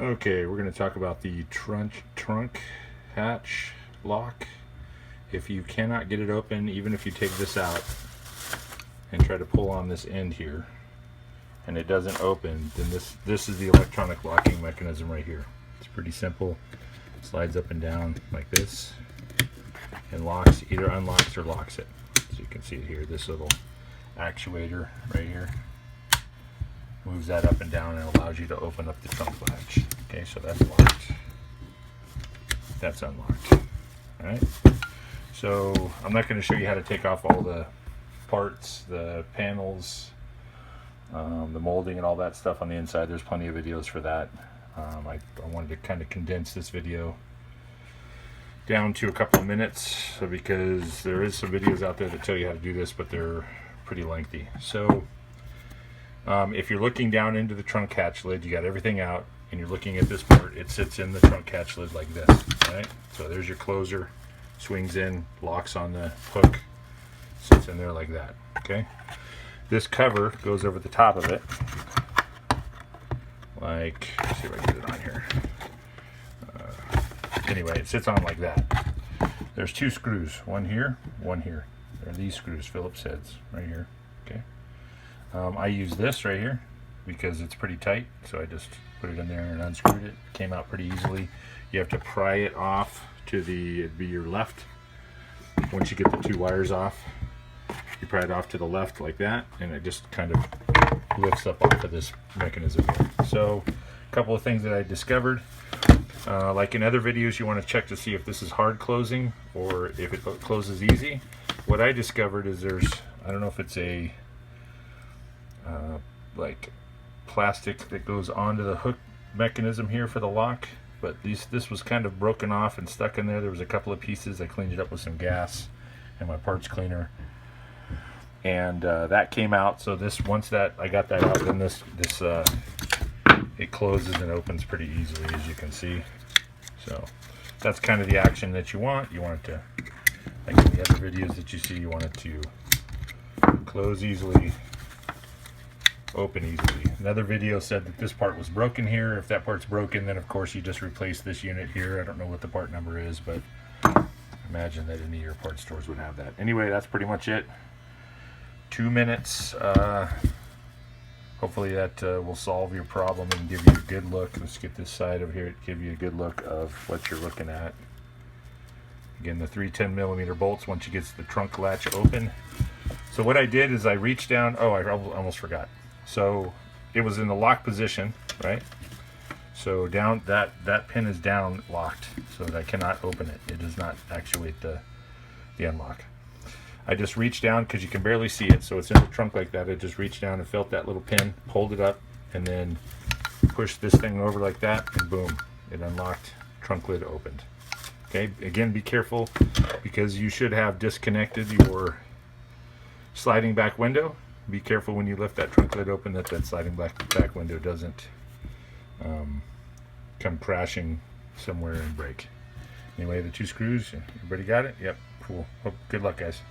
Okay, we're going to talk about the trunk hatch lock. If you cannot get it open, even if you take this out and try to pull on this end here and it doesn't open, then this is the electronic locking mechanism right here. It's pretty simple. It slides up and down like this and locks, either unlocks or locks it. So you can see it here, this little actuator right here moves that up and down and allows you to open up the trunk latch. Okay, so that's locked. That's unlocked. Alright. So I'm not going to show you how to take off all the parts, the panels, the molding and all that stuff on the inside. There's plenty of videos for that. I wanted to kind of condense this video down to a couple of minutes because there is some videos out there that tell you how to do this, but they're pretty lengthy. So if you're looking down into the trunk hatch lid, you got everything out and you're looking at this part, it sits in the trunk hatch lid like this, right? So there's your closer, swings in, locks on the hook, sits in there like that, okay? This cover goes over the top of it, like, let's see if I can get it on here. Anyway, it sits on like that. There's two screws, one here, one here. There are these screws, Phillips heads, right here, okay? I use this right here because it's pretty tight, so I just put it in there and unscrewed it. Came out pretty easily. You have to pry it off to the, it'd be your left. Once you get the two wires off, you pry it off to the left like that, and it just kind of lifts up off of this mechanism here. So, a couple of things that I discovered. Like in other videos, you want to check to see if this is hard closing or if it closes easy. What I discovered is there's, I don't know if it's a like plastic that goes onto the hook mechanism here for the lock, but this was kind of broken off and stuck in there. There was a couple of pieces. I cleaned it up with some gas and my parts cleaner, and that came out. So this, once that I got that out, then this it closes and opens pretty easily, as you can see. So that's kind of the action that you want. You want it to, like in the other videos that you see, you want it to close easily, open easily. Another video said that this part was broken here. If that part's broken, then of course you just replace this unit here. I don't know what the part number is, but imagine that any of your part stores would have that. Anyway, that's pretty much it. 2 minutes. Hopefully that will solve your problem and give you a good look. Let's get this side over here, give you a good look of what you're looking at. Again, the 3 10mm bolts once you get the trunk latch open. So what I did is I reached down, oh, I almost forgot. So it was in the lock position, right? So down, that pin is down locked so that I cannot open it. It does not actuate the unlock. I just reached down because you can barely see it, so it's in the trunk like that. I just reached down and felt that little pin, pulled it up, and then pushed this thing over like that, and boom, it unlocked, trunk lid opened. Okay, again, be careful because you should have disconnected your sliding back window. Be careful when you lift that trunk lid open that sliding back window doesn't come crashing somewhere and break. Anyway, the two screws, everybody got it? Yep, cool. Good luck, guys.